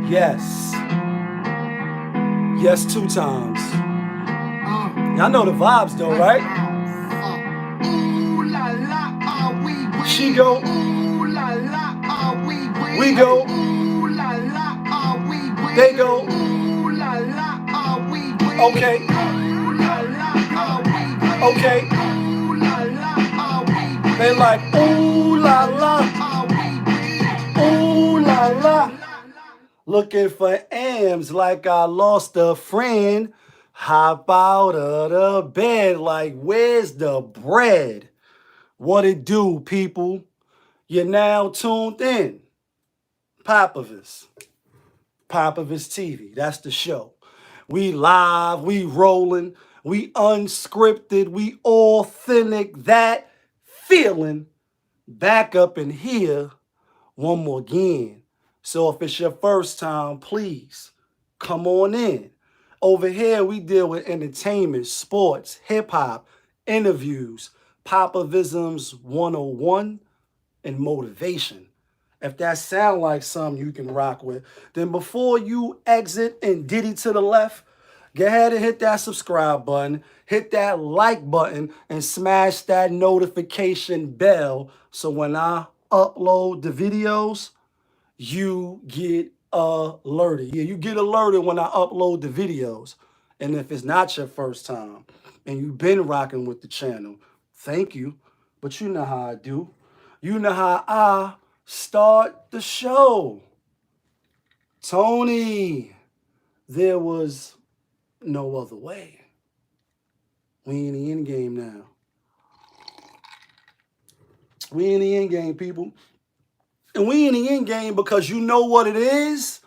Yes. Yes, 2 times. Y'all know the vibes though, right? She go. We go. They go. Okay. Okay. They like, ooh la la. Ooh la la. Looking for M's like I lost a friend. Hop out of the bed like, where's the bread? What it do, people? You're now tuned in. Popovich TV. That's the show. We live, we rolling, we unscripted, we authentic. That feeling back up in here one more again. So if it's your first time, please come on in. Over here, we deal with entertainment, sports, hip-hop, interviews, Popovisms 101, and motivation. If that sound like something you can rock with, then before you exit and diddy to the left, go ahead and hit that subscribe button, hit that like button, and smash that notification bell so when I upload the videos, you get alerted. Yeah, you get alerted when I upload the videos. And if it's not your first time and you've been rocking with the channel, thank you. But you know how I do. You know how I start the show. Tony, there was no other way. We in the end game now. We in the end game, people. And we in the end game because you know what it is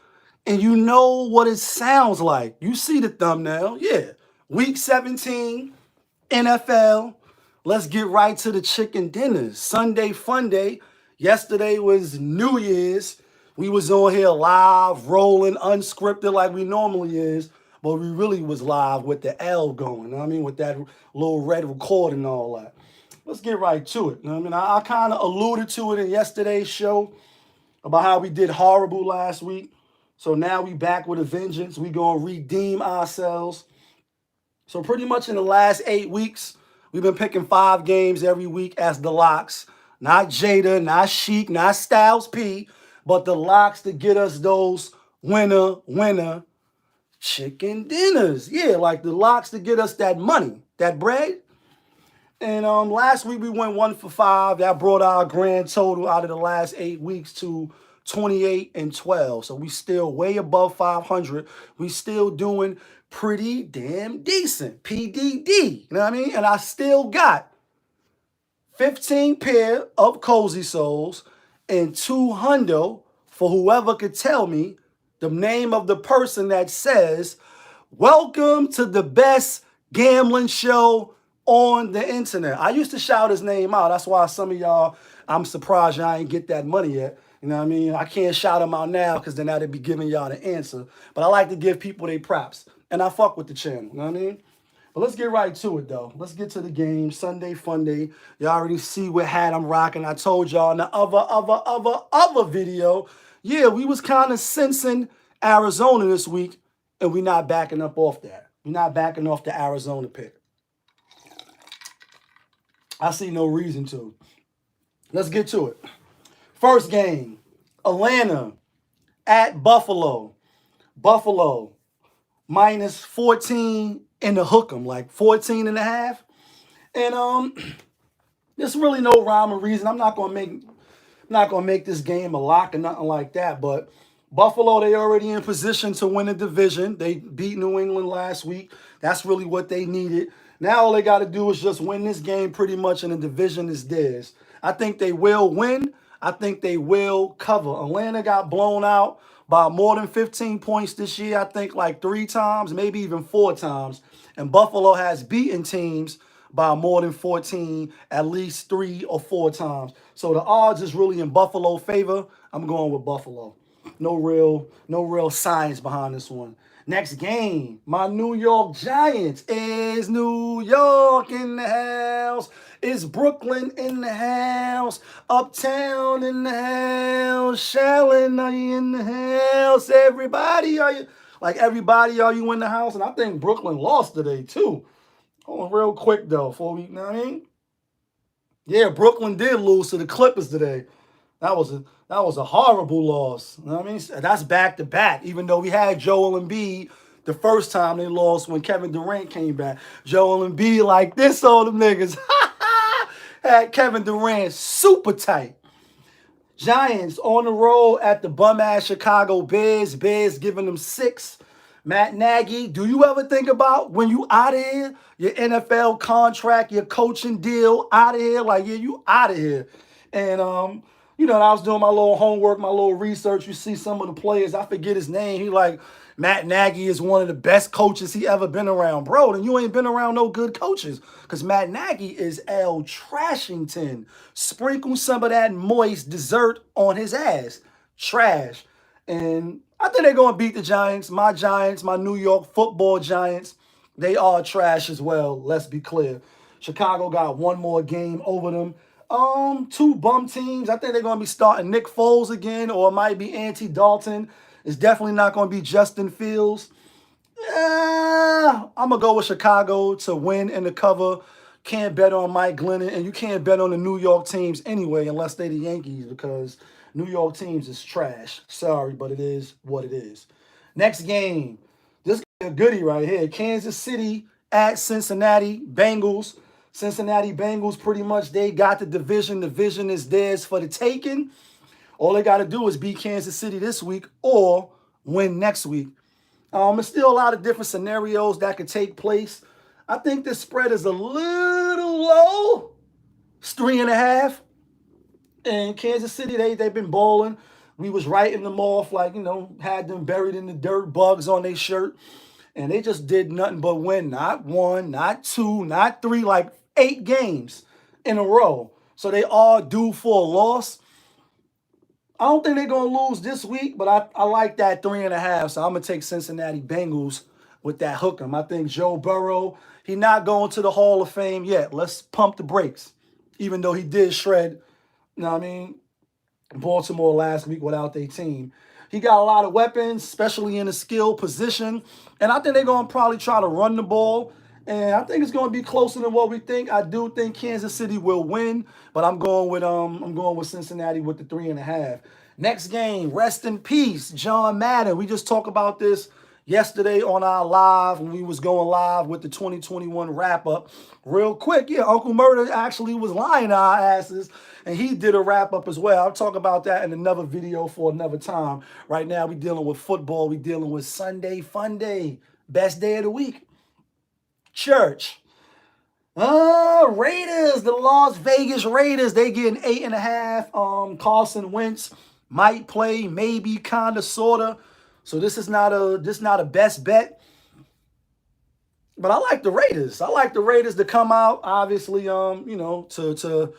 and you know what it sounds like. You see the thumbnail. Yeah. Week 17, NFL. Let's get right to the chicken dinners. Sunday fun day. Yesterday was New Year's. We was on here live, rolling, unscripted like we normally is. But we really was live with the L going. You know what I mean? With that little red record and all that. Let's get right to it. You know what I mean? I kind of alluded to it in yesterday's show about how we did horrible last week. So now we back with a vengeance. We going to redeem ourselves. So pretty much in the last 8 weeks, we've been picking 5 games every week as the locks. Not Jada, not Sheik, not Styles P, but the locks to get us those winner chicken dinners. Yeah, like the locks to get us that money, that bread. And last week we went 1 for 5. That brought our grand total out of the last 8 weeks to 28 and 12. So we still way above 500. We still doing pretty damn decent. PDD. You know what I mean? And I still got 15 pair of KozYsoLes and 200 for whoever could tell me the name of the person that says, welcome to the best gambling show on the internet. I used to shout his name out. That's why some of y'all, I'm surprised y'all ain't get that money yet. You know what I mean? I can't shout him out now because then I'd be giving y'all the answer. But I like to give people their props. And I fuck with the channel. You know what I mean? But let's get right to it, though. Let's get to the game. Sunday fun day. Y'all already see what hat I'm rocking. I told y'all in the other video, yeah, we was kind of sensing Arizona this week, and we not backing up off that. We're not backing off the Arizona pick. I see no reason to. Let's get to it. First game, Atlanta at Buffalo. Buffalo minus 14 in the hook 'em, like 14 and a half. And there's really no rhyme or reason. I'm not gonna make this game a lock or nothing like that. But Buffalo, they already in position to win the division. They beat New England last week. That's really what they needed. Now all they got to do is just win this game pretty much, and the division is theirs. I think they will win. I think they will cover. Atlanta got blown out by more than 15 points this year. I think like 3 times, maybe even 4 times. And Buffalo has beaten teams by more than 14 at least 3 or 4 times. So the odds is really in Buffalo's favor. I'm going with Buffalo. No real science behind this one. Next game, my New York Giants is New York in the house. Is Brooklyn in the house? Uptown in the house? Shallon, are you in the house? Everybody, are you? Like, everybody, are you in the house? And I think Brooklyn lost today, too. Hold on real quick, though, before we, you know what I mean? Yeah, Brooklyn did lose to the Clippers today. That was a horrible loss. You know what I mean? That's back to back. Even though we had Joel Embiid the first time they lost when Kevin Durant came back. Joel Embiid like this on them niggas. Had Kevin Durant super tight. Giants on the road at the bum-ass Chicago Bears. Bears giving them 6. Matt Nagy, do you ever think about when you out of here, your NFL contract, your coaching deal out of here? Like, yeah, you out of here. And, you know, I was doing my little homework, my little research. You see some of the players, I forget his name. He like, Matt Nagy is one of the best coaches he ever been around. Bro, then you ain't been around no good coaches. Because Matt Nagy is L. Trashington. Sprinkle some of that moist dessert on his ass. Trash. And I think they're going to beat the Giants. My New York football Giants, they are trash as well. Let's be clear. Chicago got one more game over them. 2 bum teams. I think they're going to be starting Nick Foles again, or it might be Andy Dalton. It's definitely not going to be Justin Fields. I'm going to go with Chicago to win and to cover. Can't bet on Mike Glennon, and you can't bet on the New York teams anyway unless they the Yankees, because New York teams is trash. Sorry, but it is what it is. Next game. This is a goodie right here. Kansas City at Cincinnati Bengals. Cincinnati Bengals, pretty much, they got the division. The division is theirs for the taking. All they got to do is beat Kansas City this week or win next week. There's still a lot of different scenarios that could take place. I think this spread is a little low. It's 3.5. And Kansas City, they've been balling. We was writing them off, like, you know, had them buried in the dirt, bugs on their shirt. And they just did nothing but win. Not 1, not 2, not 3, like 8 games in a row. So they are due for a loss. I don't think they're going to lose this week, but I like that 3.5. So I'm going to take Cincinnati Bengals with that hook 'em. I think Joe Burrow, he not going to the Hall of Fame yet. Let's pump the brakes. Even though he did shred, you know what I mean, Baltimore last week without their team. He got a lot of weapons, especially in the skill position. And I think they're going to probably try to run the ball. And I think it's going to be closer than what we think. I do think Kansas City will win, but I'm going with Cincinnati with the 3.5. Next game, rest in peace, John Madden. We just talked about this yesterday on our live when we was going live with the 2021 wrap-up. Real quick, yeah, Uncle MURDA actually was lying to our asses, and he did a wrap-up as well. I'll talk about that in another video for another time. Right now, we're dealing with football. We're dealing with Sunday Fun Day, best day of the week. Church. Raiders, the Las Vegas Raiders, they getting 8.5. Carson Wentz might play, maybe, kind of, sort of. So this is not a best bet. But I like the Raiders. I like the Raiders to come out, obviously, you know, to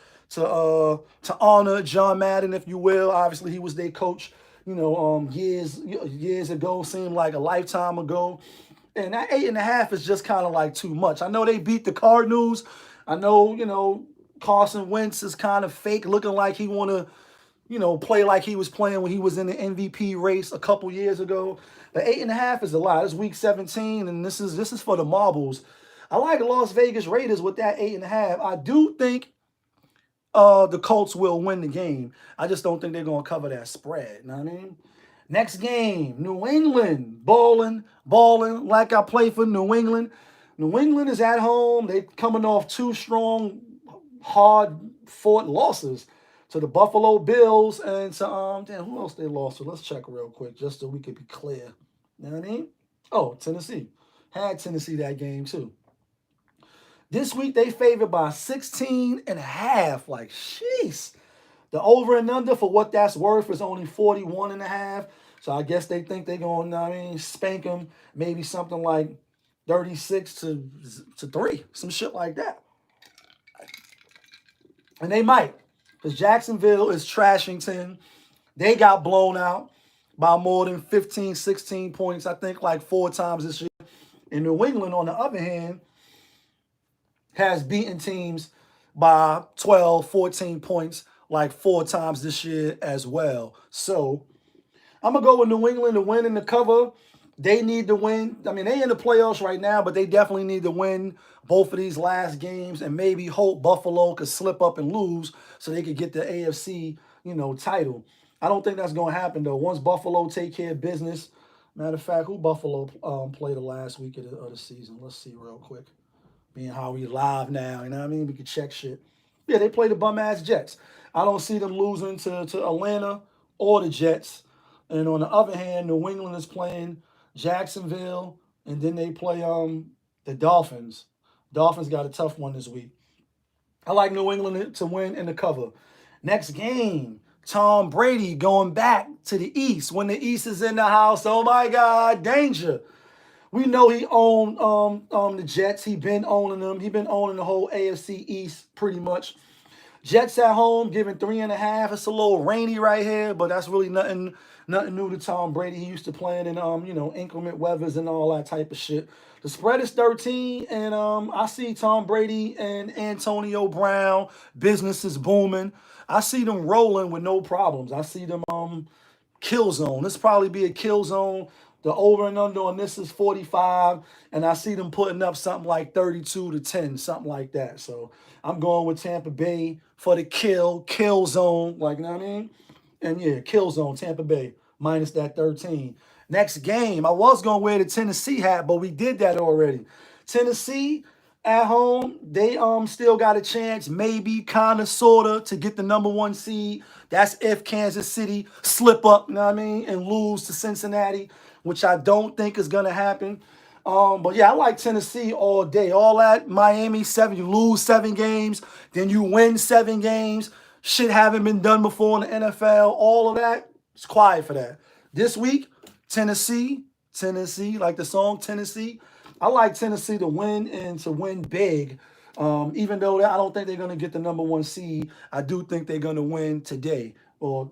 honor John Madden, if you will. Obviously, he was their coach, you know, years ago, seemed like a lifetime ago. And that 8.5 is just kind of like too much. I know they beat the Cardinals. I know, you know, Carson Wentz is kind of fake, looking like he want to, you know, play like he was playing when he was in the MVP race a couple years ago. But 8.5 is a lot. It's week 17, and this is for the marbles. I like Las Vegas Raiders with that 8.5. I do think the Colts will win the game. I just don't think they're going to cover that spread. You know what I mean? Next game, New England, balling like I play for New England. New England is at home. They coming off 2 strong, hard-fought losses to the Buffalo Bills and to, damn, who else they lost to? Let's check real quick just so we can be clear. You know what I mean? Oh, Tennessee. Had Tennessee that game too. This week they favored by 16.5. Like, jeez. The over and under, for what that's worth, is only 41.5. So I guess they think they're going to, I mean, spank them. Maybe something like 36 to 3. Some shit like that. And they might. Because Jacksonville is Trashington. They got blown out by more than 15, 16 points, I think like 4 times this year. And New England, on the other hand, has beaten teams by 12, 14 points like 4 times this year as well. So I'm going to go with New England to win and to cover. They need to win. I mean, they in the playoffs right now, but they definitely need to win both of these last games and maybe hope Buffalo could slip up and lose so they could get the AFC, title. I don't think that's going to happen, though. Once Buffalo take care of business, matter of fact, who Buffalo played the last week of the season? Let's see real quick. Being how we live now, you know what I mean? We can check shit. Yeah, they play the bum-ass Jets. I don't see them losing to Atlanta or the Jets. And on the other hand, New England is playing Jacksonville, and then they play the Dolphins. Dolphins got a tough one this week. I like New England to win and to cover. Next game, Tom Brady going back to the East. When the East is in the house, oh my God, danger. We know he owned the Jets. He been owning them. He been owning the whole AFC East pretty much. Jets at home, giving 3.5. It's a little rainy right here, but that's really nothing new to Tom Brady. He used to playing in inclement weathers and all that type of shit. The spread is 13, and I see Tom Brady and Antonio Brown. Business is booming. I see them rolling with no problems. I see them kill zone. This probably be a kill zone. The over and under on this is 45, and I see them putting up something like 32-10, something like that. So I'm going with Tampa Bay for the kill zone, like, you know what I mean? And yeah, kill zone, Tampa Bay, minus that 13. Next game, I was going to wear the Tennessee hat, but we did that already. Tennessee at home, they still got a chance, maybe, kind of, sort of, to get the #1 seed. That's if Kansas City slip up, you know what I mean, and lose to Cincinnati, which I don't think is going to happen. But yeah, I like Tennessee all day. All that Miami 7, you lose 7 games, then you win 7 games. Shit haven't been done before in the NFL. All of that, it's quiet for that. This week, Tennessee, like the song Tennessee. I like Tennessee to win and to win big. Even though I don't think they're going to get the #1 seed, I do think they're going to win today or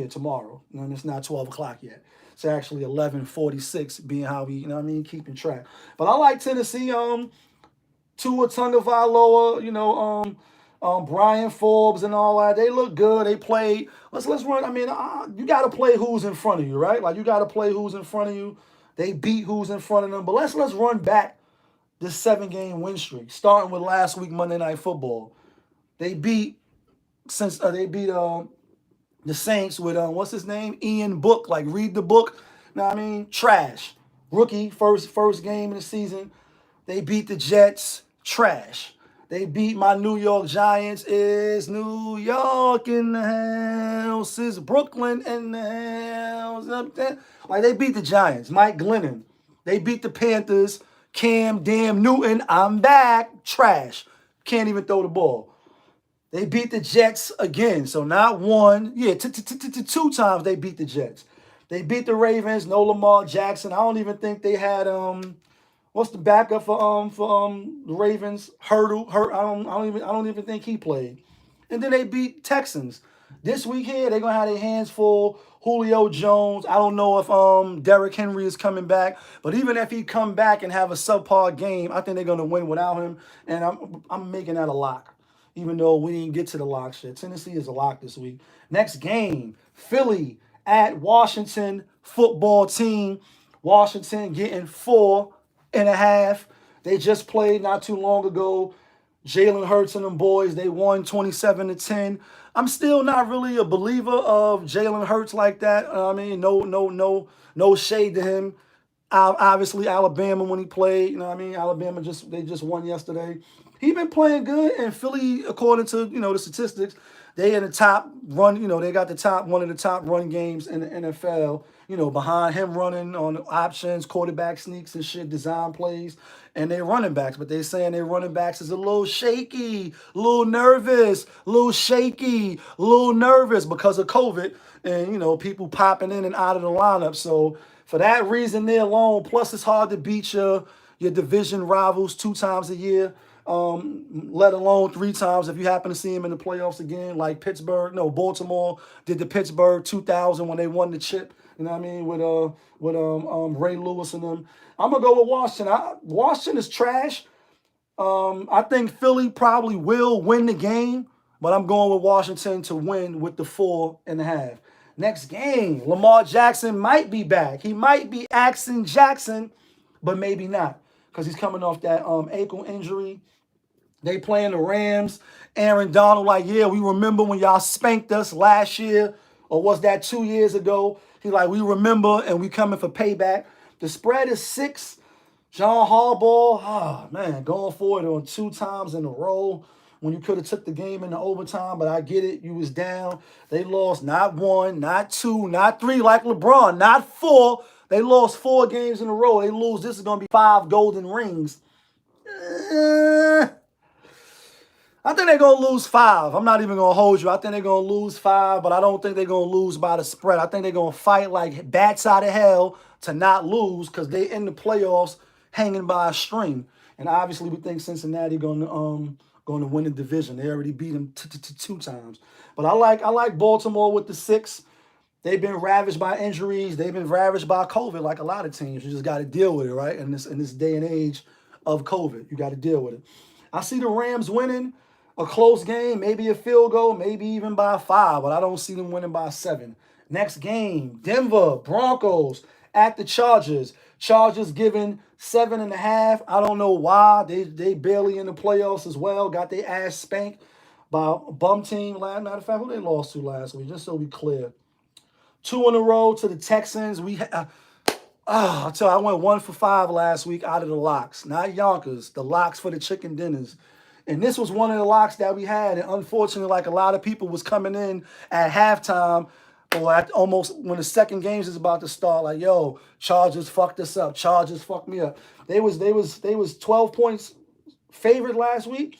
tomorrow. And it's not 12 o'clock yet. It's actually 11:46, being how we, keeping track. But I like Tennessee. Tua Tagovailoa, Brian Forbes and all that. They look good. They played. Let's run. I mean, you got to play who's in front of you, right? Like, you got to play who's in front of you. They beat who's in front of them. But let's run back this 7-game win streak, starting with last week Monday Night Football. They beat the Saints with what's his name? Ian Book. Like, read the book. Know what I mean? Trash. Rookie, first game of the season. They beat the Jets. Trash. They beat my New York Giants. Is New York in the house? Is Brooklyn in the house? Up there? Like, they beat the Giants. Mike Glennon. They beat the Panthers. Cam Newton. I'm back. Trash. Can't even throw the ball. They beat the Jets again. So not one. Yeah, 2 times they beat the Jets. They beat the Ravens. No Lamar Jackson. I don't even think they had what's the backup for the Ravens? Hurdle. I don't even think he played. And then they beat Texans. This week here, they're gonna have their hands full. Julio Jones. I don't know if Derrick Henry is coming back, but even if he come back and have a subpar game, I think they're gonna win without him. And I'm making that a lock. Even though we didn't get to the lock shit. Tennessee is a lock this week. Next game, Philly at Washington football team. Washington getting 4.5. They just played not too long ago. Jalen Hurts and them boys, they won 27-10. I'm still not really a believer of Jalen Hurts like that. I mean, no shade to him. Obviously, Alabama when he played, you know what I mean? Alabama they just won yesterday. He been playing good, and Philly, according to the statistics, they in the top run. They got one of the top run games in the NFL. Behind him running on options, quarterback sneaks and shit, design plays, and they running backs. But they saying their running backs is a little shaky, a little nervous, a little shaky, a little nervous because of COVID and people popping in and out of the lineup. So for that reason there alone, plus it's hard to beat your division rivals 2 times a year. Let alone 3 times if you happen to see him in the playoffs again, like Baltimore did the Pittsburgh 2000 when they won the chip. You know what I mean? With Ray Lewis and them. I'm gonna go with Washington. Washington is trash. I think Philly probably will win the game, but I'm going with Washington to win with the 4.5. Next game, Lamar Jackson might be back. He might be Axon Jackson, but maybe not because he's coming off that ankle injury. They playing the Rams. Aaron Donald like, yeah, we remember when y'all spanked us last year, or was that 2 years ago? He like, we remember and we coming for payback. The spread is 6. John Harbaugh, man, going for it on 2 times in a row when you could have took the game into overtime, but I get it. You was down. They lost not 1, not 2, not 3 like LeBron, not 4. They lost 4 games in a row. They lose. This is going to be 5 golden rings. I think they're going to lose 5. I'm not even going to hold you. I think they're going to lose 5, but I don't think they're going to lose by the spread. I think they're going to fight like bats out of hell to not lose because they in the playoffs hanging by a string. And obviously we think Cincinnati going to win the division. They already beat them 2 times. But I like Baltimore with the 6. They've been ravaged by injuries. They've been ravaged by COVID like a lot of teams. You just got to deal with it, right? In this day and age of COVID, you got to deal with it. I see the Rams winning a close game, maybe a field goal, maybe even by 5, but I don't see them winning by 7. Next game, Denver Broncos at the Chargers. Chargers giving 7.5. I don't know why. They barely in the playoffs as well. Got their ass spanked by a bum team. Matter of fact, who they lost to last week, just so we clear. 2 in a row to the Texans. I went 1 for 5 last week out of the locks. Not Yonkers, the locks for the chicken dinners. And this was one of the locks that we had. And unfortunately, like a lot of people was coming in at halftime or at almost when the second games is about to start, like, yo, Chargers fucked us up. Chargers fucked me up. They was 12 points favored last week.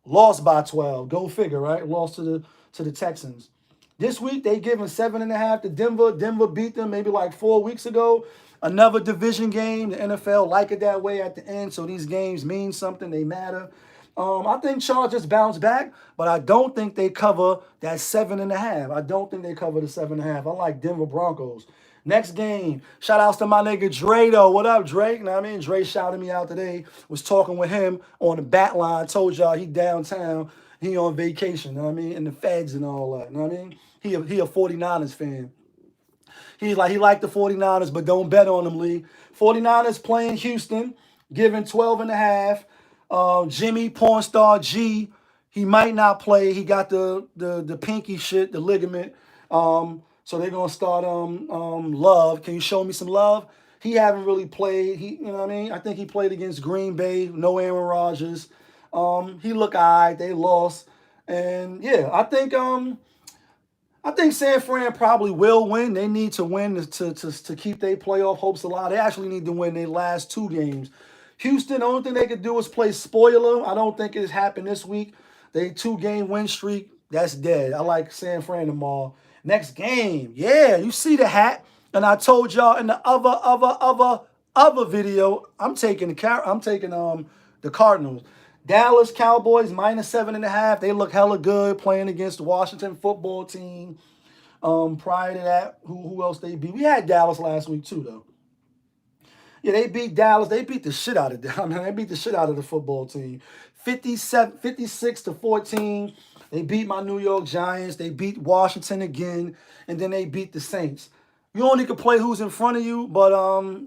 Lost by 12. Go figure, right? Lost to the Texans. This week, they giving 7.5 to Denver. Denver beat them maybe like 4 weeks ago. Another division game. The NFL like it that way at the end. So these games mean something. They matter. I think Chargers bounce back, but I don't think they cover that 7.5. I don't think they cover the 7.5. I like Denver Broncos. Next game, shout outs to my nigga Dre though. What up, Dre? You know what I mean? Dre shouted me out today. Was talking with him on the bat line. Told y'all he downtown. He on vacation, you know what I mean? And the feds and all that, you know what I mean? He a 49ers fan. He liked the 49ers, but don't bet on them, Lee. 49ers playing Houston, giving 12.5. Jimmy Pornstar G, he might not play. He got the pinky shit, the ligament. So they're gonna start Love. Can you show me some love? He haven't really played. You know what I mean? I think he played against Green Bay. No Aaron Rodgers. He look alright. They lost, and yeah, I think San Fran probably will win. They need to win to keep their playoff hopes alive. They actually need to win their last 2 games. Houston, the only thing they could do is play spoiler. I don't think it's happened this week. They 2-game win streak, that's dead. I like San Fran tomorrow. Next game, yeah, you see the hat. And I told y'all in the other video, I'm taking the Cardinals. Dallas Cowboys -7.5. They look hella good playing against the Washington football team. Prior to that, who else they beat? We had Dallas last week too, though. Yeah, they beat Dallas. They beat the shit out of Dallas. They beat the shit out of the football team. 56-14. They beat my New York Giants. They beat Washington again. And then they beat the Saints. You only can play who's in front of you. But,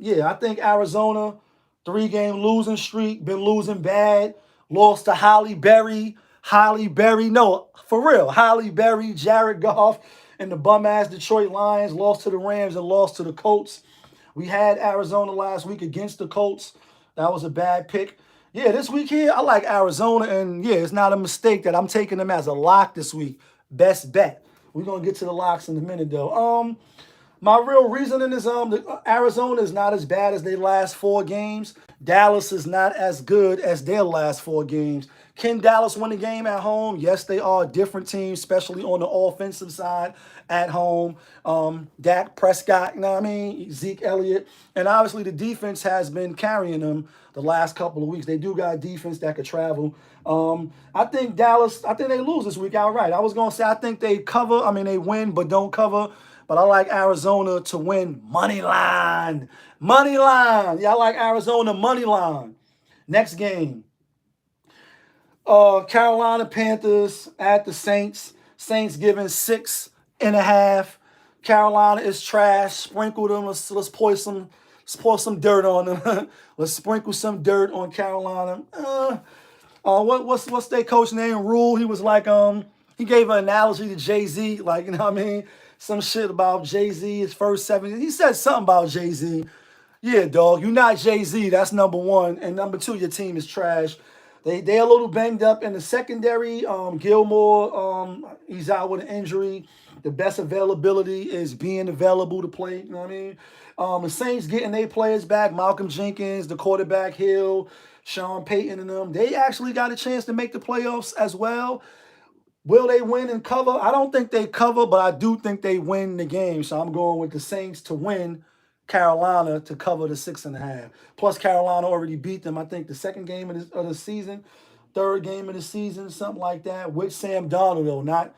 yeah, I think Arizona, 3-game losing streak. Been losing bad. Lost to Halle Berry. No, for real. Halle Berry, Jared Goff, and the bum-ass Detroit Lions. Lost to the Rams and lost to the Colts. We had Arizona last week against the Colts. That was a bad pick. Yeah, this week here, I like Arizona. And, yeah, it's not a mistake that I'm taking them as a lock this week. Best bet. We're going to get to the locks in a minute, though. My real reasoning is Arizona is not as bad as their last 4 games. Dallas is not as good as their last 4 games. Can Dallas win a game at home? Yes, they are a different team, especially on the offensive side at home. Dak Prescott, you know what I mean? Zeke Elliott. And obviously the defense has been carrying them the last couple of weeks. They do got a defense that could travel. I think Dallas, I think they lose this week outright. I was going to say I think they cover. I mean, they win but don't cover. But I like Arizona to win money line. Money line. Yeah, I like Arizona money line. Next game. Carolina Panthers at the Saints. Saints giving 6.5. Carolina is trash. Sprinkle them. Let's pour some dirt on them. Let's sprinkle some dirt on Carolina. What's their coach name? Rule. He was like he gave an analogy to Jay-Z, like, you know what I mean? Some shit about Jay-Z, his first 7. He said something about Jay-Z. Yeah, dog, you're not Jay-Z. That's number one. And number two, your team is trash. They a little banged up in the secondary. Gilmore, he's out with an injury. The best availability is being available to play. You know what I mean? The Saints getting their players back. Malcolm Jenkins, the quarterback, Hill, Sean Payton, and them. They actually got a chance to make the playoffs as well. Will they win and cover? I don't think they cover, but I do think they win the game. So I'm going with the Saints to win, Carolina to cover the 6.5. Plus, Carolina already beat them, I think, the second game of the season, third game of the season, something like that, with Sam Darnold, though, not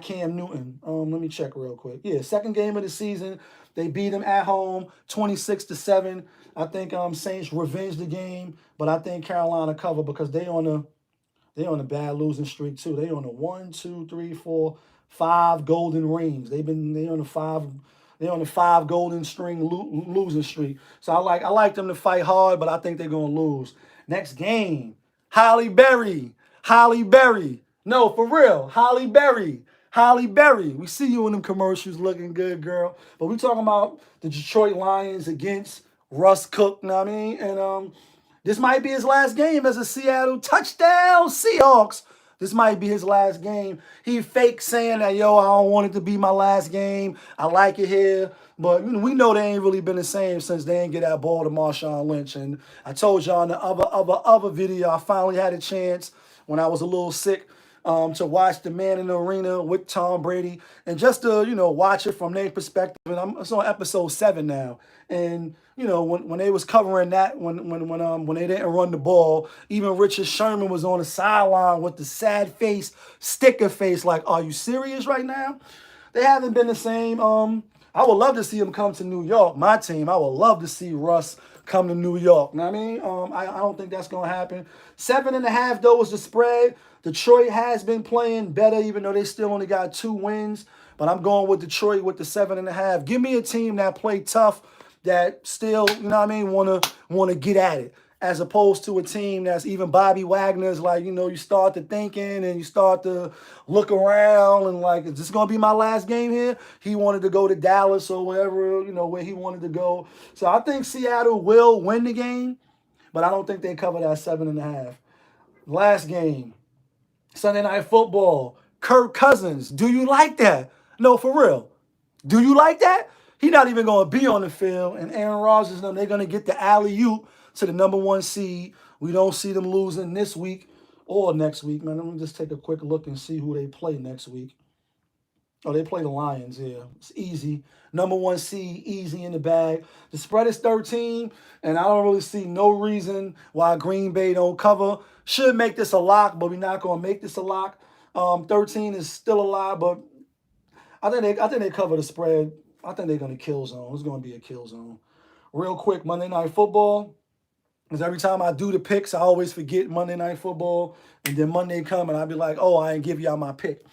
Cam Newton. Let me check real quick. Yeah, second game of the season. They beat them at home, 26-7. I think Saints revenge the game, but I think Carolina cover because they on a bad losing streak too. They on a 1, 2, 3, 4, 5 golden rings. They on a 5 golden string losing streak. So I like them to fight hard, but I think they're gonna lose. Next game, Halle Berry. No, for real, Halle Berry. We see you in them commercials looking good, girl. But we talking about the Detroit Lions against Russ Cook, you know what I mean? And this might be his last game as a Seattle touchdown Seahawks. This might be his last game. He fake saying that, yo, I don't want it to be my last game. I like it here. But we know they ain't really been the same since they ain't get that ball to Marshawn Lynch. And I told y'all in the other video, I finally had a chance when I was a little sick to watch the Man in the Arena with Tom Brady and just to, watch it from their perspective. And it's on episode 7 now. And, when they was covering that, when they didn't run the ball, even Richard Sherman was on the sideline with the sad face, sticker face, like, are you serious right now? They haven't been the same. I would love to see him come to New York, my team. I would love to see Russ come to New York. You know what I mean? I don't think that's going to happen. 7.5, though, is the spread. Detroit has been playing better, even though they still only got 2 wins. But I'm going with Detroit with the 7.5. Give me a team that play tough, that still, want to get at it, as opposed to a team that's even Bobby Wagner's like, you start to thinking and you start to look around and like, is this going to be my last game here? He wanted to go to Dallas or wherever, where he wanted to go. So I think Seattle will win the game, but I don't think they cover that 7.5. Last game, Sunday Night Football, Kirk Cousins. Do you like that? No, for real. Do you like that? He's not even going to be on the field. And Aaron Rodgers, they're going to get the alley-oop to the number 1 seed. We don't see them losing this week or next week. Man, let me just take a quick look and see who they play next week. Oh, they play the Lions, yeah. It's easy. Number 1 seed, easy in the bag. The spread is 13, and I don't really see no reason why Green Bay don't cover. Should make this a lock, but we're not going to make this a lock. 13 is still a lot, but I think they cover the spread. I think they're going to kill zone. It's going to be a kill zone. Real quick, Monday Night Football. Because every time I do the picks, I always forget Monday Night Football. And then Monday come and I'll be like, oh, I ain't give y'all my pick.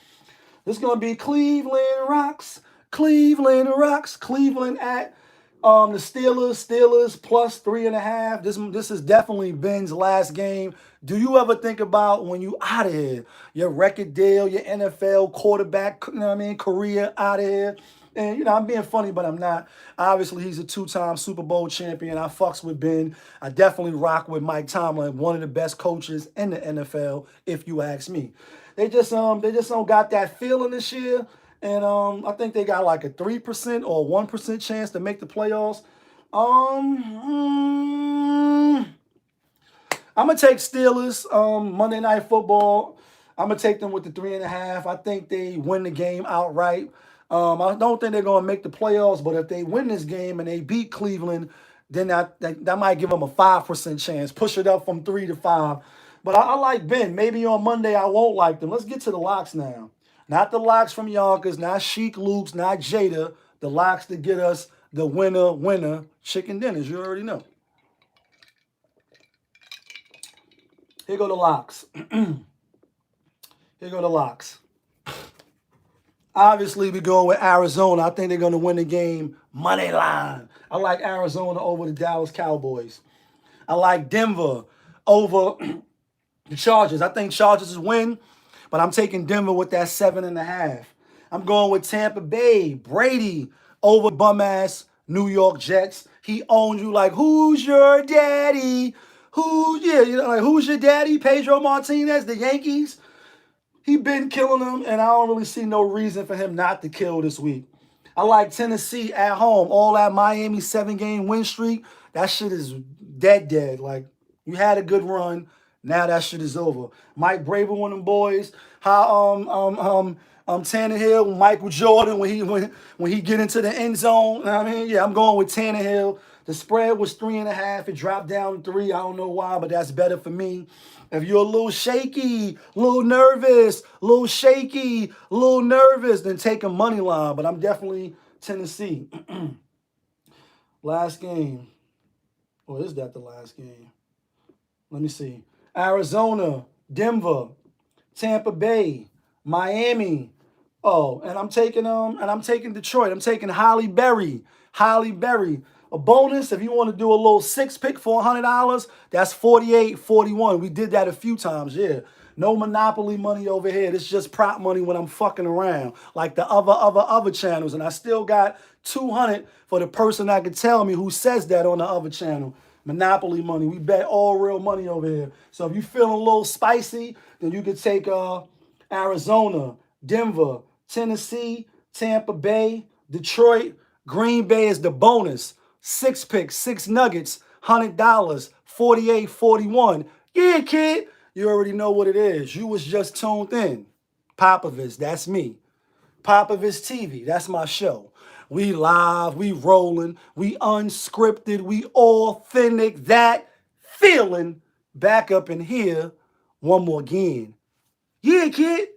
This is going to be Cleveland Rocks. Cleveland at the Steelers plus 3.5. This is definitely Ben's last game. Do you ever think about when you out of here, your record deal, your NFL quarterback, career out of here? And, I'm being funny, but I'm not. Obviously, he's a 2-time Super Bowl champion. I fucks with Ben. I definitely rock with Mike Tomlin, one of the best coaches in the NFL, if you ask me. They just don't got that feeling this year. And I think they got like a 3% or 1% chance to make the playoffs. I'm going to take Steelers Monday Night Football. I'm going to take them with the 3.5. I think they win the game outright. I don't think they're going to make the playoffs, but if they win this game and they beat Cleveland, then that might give them a 5% chance. Push it up from 3 to 5. But I like Ben. Maybe on Monday I won't like them. Let's get to the locks now. Not the locks from Yonkers, not Chic Luke's, not Jada. The locks to get us the winner chicken dinners. You already know. Here go the locks. Here go the locks. Obviously, we're going with Arizona. I think they're going to win the game money line. I like Arizona over the Dallas Cowboys. I like Denver over the Chargers. I think Chargers is win, but I'm taking Denver with that 7.5. I'm going with Tampa Bay. Brady over bum-ass New York Jets. He owns you like, who's your daddy? Who's your daddy? Pedro Martinez, the Yankees. He been killing them, and I don't really see no reason for him not to kill this week. I like Tennessee at home. All that Miami 7-game win streak, that shit is dead. Like, you had a good run. Now that shit is over. Mike Braver, one of them boys. How Tannehill, Michael Jordan when he get into the end zone. You know what I mean? Yeah, I'm going with Tannehill. The spread was 3.5. It dropped down to 3. I don't know why, but that's better for me. If you're a little shaky, a little nervous, a little shaky, a little nervous, then take a money line. But I'm definitely Tennessee. Last game. Or is that the last game? Let me see. Arizona, Denver, Tampa Bay, Miami. Oh, and I'm taking Detroit. I'm taking Holly Berry. A bonus, if you want to do a little 6-pick for $100, that's 48.41. We did that a few times, yeah. No Monopoly money over here. It's just prop money when I'm fucking around, like the other channels. And I still got 200 for the person that could tell me who says that on the other channel. Monopoly money. We bet all real money over here. So if you're feeling a little spicy, then you could take Arizona, Denver, Tennessee, Tampa Bay, Detroit. Green Bay is the bonus. 6 picks, 6 nuggets, $100, 48.41. Yeah, kid. You already know what it is. You was just tuned in. Popovich, that's me. Popovich TV, that's my show. We live, we rolling, we unscripted, we authentic. That feeling back up in here one more again. Yeah, kid.